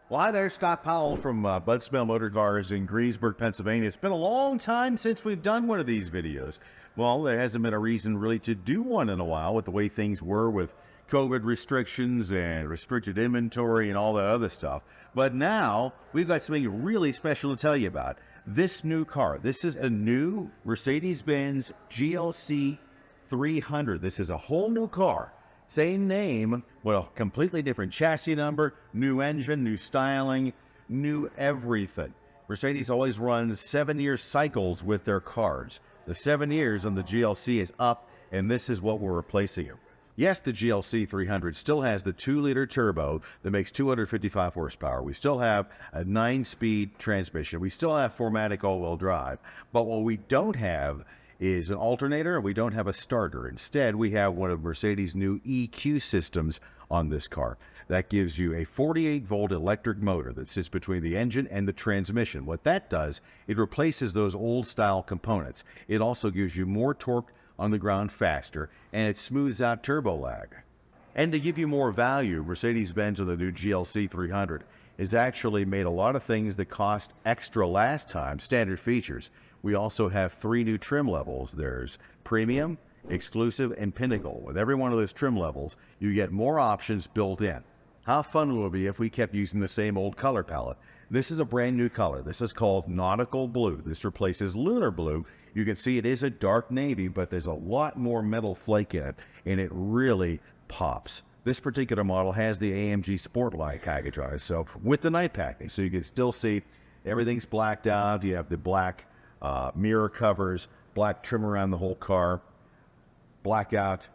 Well, hi there, Scott Powell from Smail Motorcars in Greensburg, Pennsylvania. It's been a long time since we've done one of these videos. Well, there hasn't been a reason really to do one in a while with the way things were with COVID restrictions and restricted inventory and all that other stuff. But now we've got something really special to tell you about. This new car. This is a new Mercedes-Benz GLC 300. This is a whole new car. Same name, well, completely different chassis number, new engine, new styling, new everything. Mercedes always runs 7-year cycles with their cars. The 7 years on the GLC is up, and this is what we're replacing it with. Yes, the GLC 300 still has the 2-liter turbo that makes 255 horsepower. We still have a 9-speed transmission. We still have 4MATIC all-wheel drive. But what we don't have is an alternator, and we don't have a starter. Instead, we have one of Mercedes' new EQ systems on this car. That gives you a 48-volt electric motor that sits between the engine and the transmission. What that does, it replaces those old-style components. It also gives you more torque on the ground faster, and it smooths out turbo lag. And to give you more value, Mercedes-Benz on the new GLC 300 has actually made a lot of things that cost extra last time, standard features. We also have 3 new trim levels. There's Premium, Exclusive, and Pinnacle. With every one of those trim levels, you get more options built in. How fun will it be if we kept using the same old color palette? This is a brand new color. This is called Nautical Blue. This replaces Lunar Blue. You can see it is a dark navy, but there's a lot more metal flake in it, and it really pops. This particular model has the AMG Sportlight package on it, so with the night package, so you can still see everything's blacked out. You have the black mirror covers, black trim around the whole car, blackout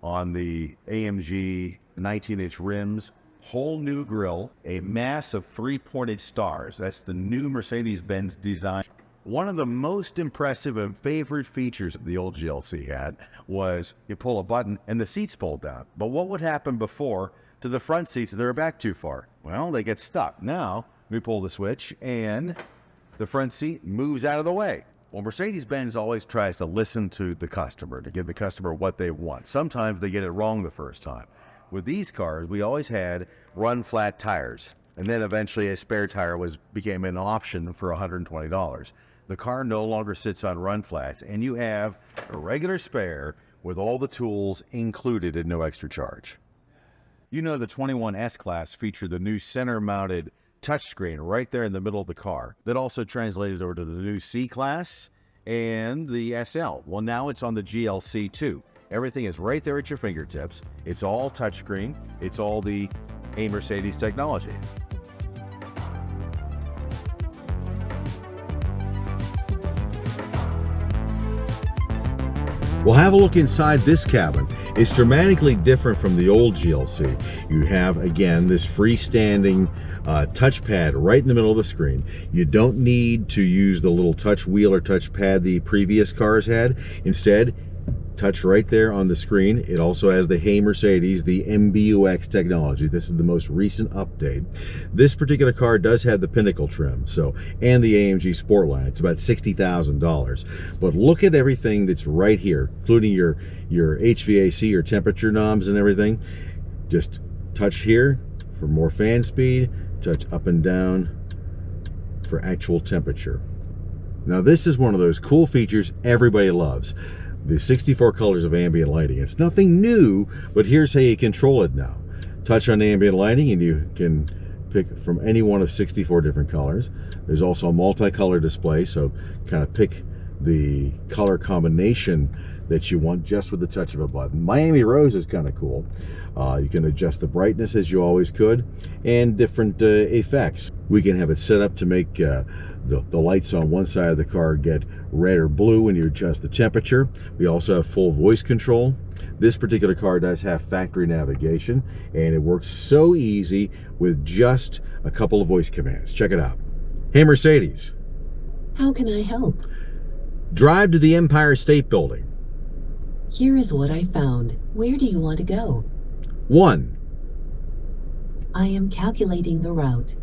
on the AMG 19-inch rims, whole new grille, a mass of 3-pointed stars. That's the new Mercedes-Benz design. One of the most impressive and favorite features of the old GLC had was you pull a button and the seats fold down. But what would happen before to the front seats if they were back too far? Well, they get stuck. Now, we pull the switch and the front seat moves out of the way. Well, Mercedes-Benz always tries to listen to the customer, to give the customer what they want. Sometimes they get it wrong the first time. With these cars, we always had run-flat tires, and then eventually a spare tire became an option for $120. The car no longer sits on run-flats, and you have a regular spare with all the tools included at no extra charge. You know the 21 S-Class featured the new center-mounted touchscreen right there in the middle of the car. That also translated over to the new C-Class and the SL. Well, now it's on the GLC too. Everything is right there at your fingertips. It's all touchscreen. It's all the A Mercedes technology. Well, have a look inside this cabin. It's dramatically different from the old GLC. You have, again, this freestanding touchpad right in the middle of the screen. You don't need to use the little touch wheel or touchpad the previous cars had. Instead, touch right there on the screen. It also has the Hey Mercedes, the MBUX technology. This is the most recent update. This particular car does have the Pinnacle trim, and the AMG Sportline. It's about $60,000. But look at everything that's right here, including your HVAC, your temperature knobs and everything. Just touch here for more fan speed, touch up and down for actual temperature. Now this is one of those cool features everybody loves. The 64 colors of ambient lighting. It's nothing new, but here's how you control it now. Touch on ambient lighting and you can pick from any one of 64 different colors. There's also a multicolor display, so kind of pick the color combination that you want just with the touch of a button. Miami Rose is kind of cool. You can adjust the brightness as you always could, and different effects. We can have it set up to make the lights on one side of the car get red or blue when you adjust the temperature. We also have full voice control. This particular car does have factory navigation, and it works so easy with just a couple of voice commands. Check it out. Hey Mercedes. How can I help? Drive to the Empire State Building. Here is what I found. Where do you want to go? 1. I am calculating the route.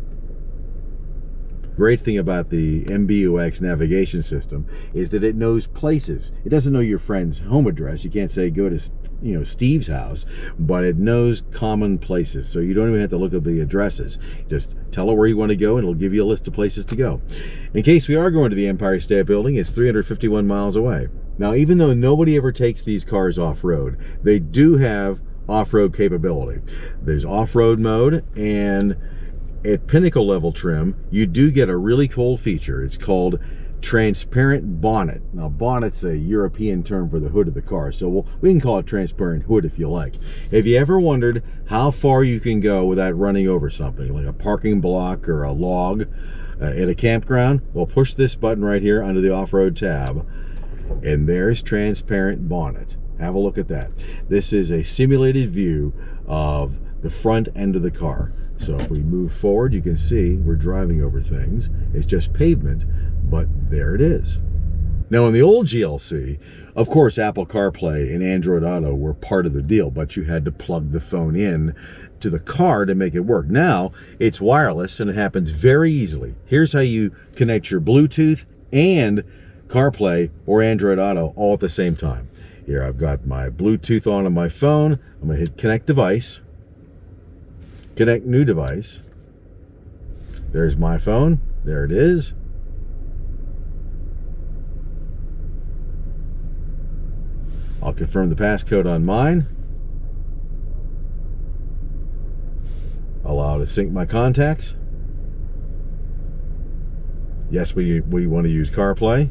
Great thing about the MBUX navigation system is that it knows places. It doesn't know your friend's home address. You can't say go to, you know, Steve's house, but it knows common places. So you don't even have to look at the addresses. Just tell it where you want to go and it'll give you a list of places to go. In case we are going to the Empire State Building, it's 351 miles away. Now, even though nobody ever takes these cars off-road, they do have off-road capability. There's off-road mode, and at pinnacle level trim, you do get a really cool feature. It's called transparent bonnet. Now, bonnet's a European term for the hood of the car, so we can call it transparent hood if you like. Have you ever wondered how far you can go without running over something, like a parking block or a log at a campground? Well, push this button right here under the off-road tab, and there's transparent bonnet. Have a look at that. This is a simulated view of the front end of the car. So if we move forward, you can see we're driving over things. It's just pavement, but there it is. Now, in the old GLC, of course, Apple CarPlay and Android Auto were part of the deal, but you had to plug the phone in to the car to make it work. Now, it's wireless and it happens very easily. Here's how you connect your Bluetooth and CarPlay or Android Auto all at the same time. Here, I've got my Bluetooth on my phone. I'm going to hit connect device. Connect new device. There's my phone. There it is. I'll confirm the passcode on mine. Allow to sync my contacts. Yes, we want to use CarPlay.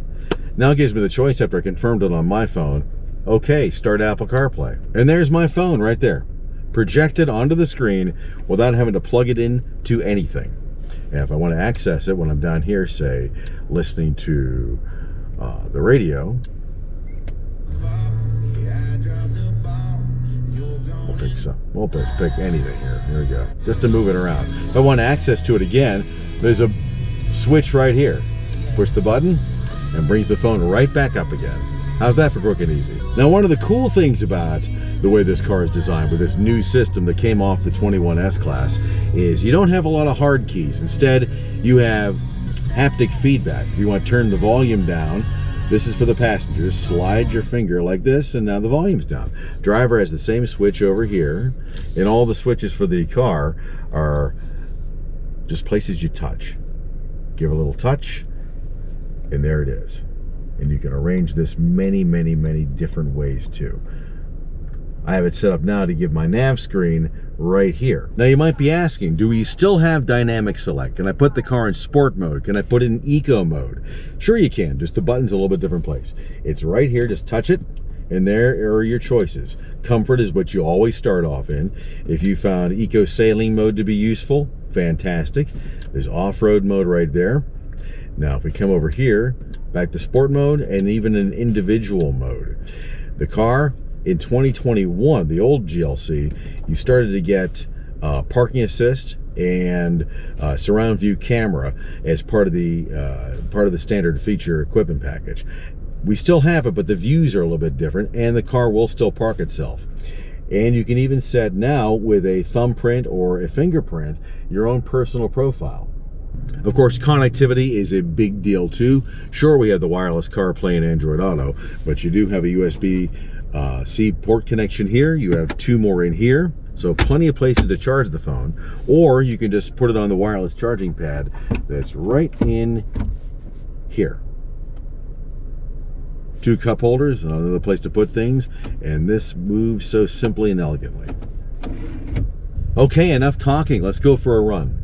Now it gives me the choice after I confirmed it on my phone. Okay, start Apple CarPlay. And there's my phone right there, projected onto the screen without having to plug it in to anything. And if I want to access it when I'm down here, say, listening to the radio, we'll pick anything here. Here we go. Just to move it around. If I want access to it again, there's a switch right here. Push the button and brings the phone right back up again. How's that for quick and easy? Now, one of the cool things about the way this car is designed with this new system that came off the 21S class is you don't have a lot of hard keys. Instead, you have haptic feedback. If you want to turn the volume down, this is for the passengers. Slide your finger like this, and now the volume's down. Driver has the same switch over here, and all the switches for the car are just places you touch. Give a little touch, and there it is. And you can arrange this many, many, many different ways too. I have it set up now to give my nav screen right here. Now you might be asking, do we still have dynamic select? Can I put the car in sport mode? Can I put it in eco mode? Sure you can, just the button's a little bit different place. It's right here, just touch it, and there are your choices. Comfort is what you always start off in. If you found eco sailing mode to be useful, fantastic. There's off-road mode right there. Now if we come over here, back to sport mode and even an individual mode. The car in 2021, the old GLC, you started to get parking assist and surround view camera as part of the standard feature equipment package. We still have it, but the views are a little bit different, and the car will still park itself. And you can even set now with a thumbprint or a fingerprint your own personal profile. Of course, connectivity is a big deal too. Sure, we have the wireless CarPlay and Android Auto, but you do have a USB-C port connection here. You have two more in here, so plenty of places to charge the phone. Or you can just put it on the wireless charging pad that's right in here. Two cup holders, another place to put things, and this moves so simply and elegantly. Okay, enough talking. Let's go for a run.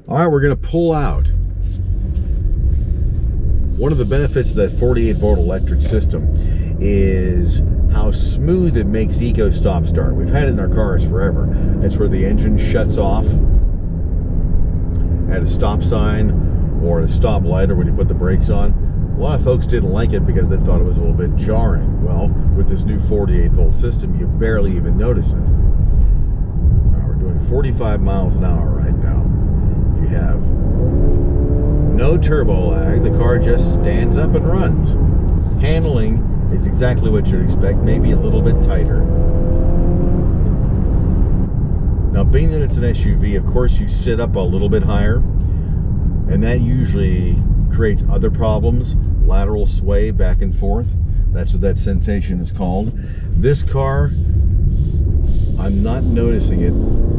All right, we're going to pull out. One of the benefits of that 48-volt electric system is how smooth it makes eco stop start. We've had it in our cars forever. That's where the engine shuts off at a stop sign or at a stop light or when you put the brakes on. A lot of folks didn't like it because they thought it was a little bit jarring. Well, with this new 48-volt system, you barely even notice it. Now, we're doing 45 miles an hour right now. You have no turbo lag. The car just stands up and runs. Handling is exactly what you'd expect, maybe a little bit tighter. Now being that it's an SUV, of course you sit up a little bit higher, and that usually creates other problems, lateral sway back and forth. That's what that sensation is called. This car, I'm not noticing it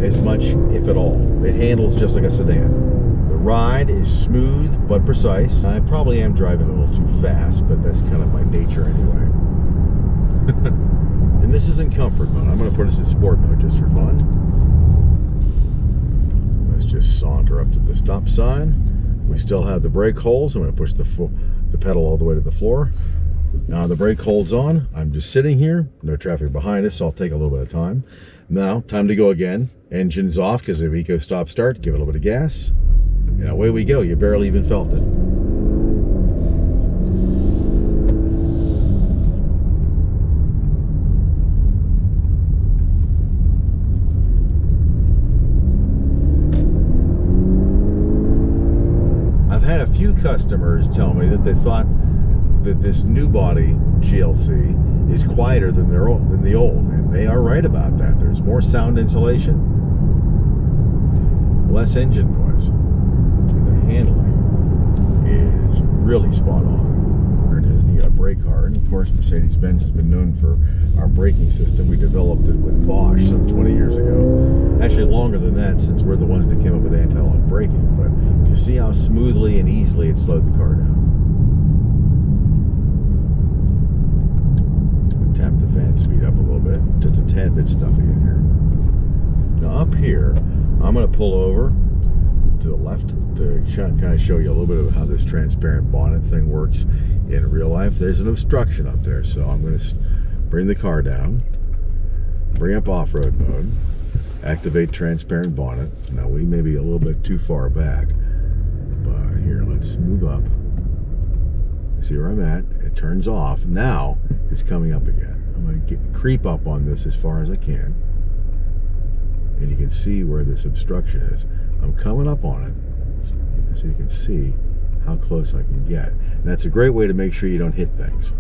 as much, if at all. It handles just like a sedan. The ride is smooth but precise. I probably am driving a little too fast, but that's kind of my nature anyway. And this is in comfort mode. I'm going to put this in sport mode just for fun. Let's just saunter up to the stop sign. We still have the brake holes. I'm going to push the pedal all the way to the floor. Now the brake holds on. I'm just sitting here. No traffic behind us, so I'll take a little bit of time. Now, time to go again. Engine's off because of eco stop start. Give it a little bit of gas. And away we go. You barely even felt it. I've had a few customers tell me that they thought that this new body GLC is quieter than the old, and they are right about that. There's more sound insulation, less engine noise, and the handling is really spot on. It has the brake hard, and of course Mercedes-Benz has been known for our braking system. We developed it with Bosch some 20 years ago. Actually longer than that, since we're the ones that came up with anti-lock braking. But do you see how smoothly and easily it slowed the car down? Tap the fan speed up a little bit, just a tad bit stuffy in here. Now up here, I'm going to pull over to the left to kind of show you a little bit of how this transparent bonnet thing works in real life. There's an obstruction up there, so I'm going to bring the car down, bring up off-road mode, activate transparent bonnet. Now we may be a little bit too far back, but here, let's move up. See where I'm at? It turns off. Now it's coming up again. I'm going to creep up on this as far as I can. And you can see where this obstruction is. I'm coming up on it so you can see how close I can get. And that's a great way to make sure you don't hit things.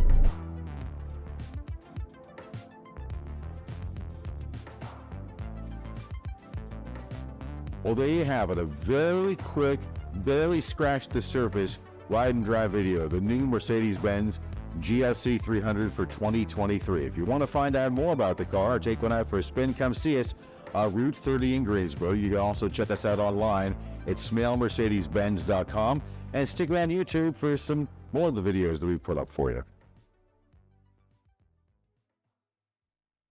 Well, there you have it. A very quick, barely scratched the surface ride and drive video, the new Mercedes-Benz GLC 300 for 2023. If you want to find out more about the car or take one out for a spin, come see us on Route 30 in Greensburg. You can also check us out online at smailmercedesbenz.com and stick around YouTube for some more of the videos that we've put up for you.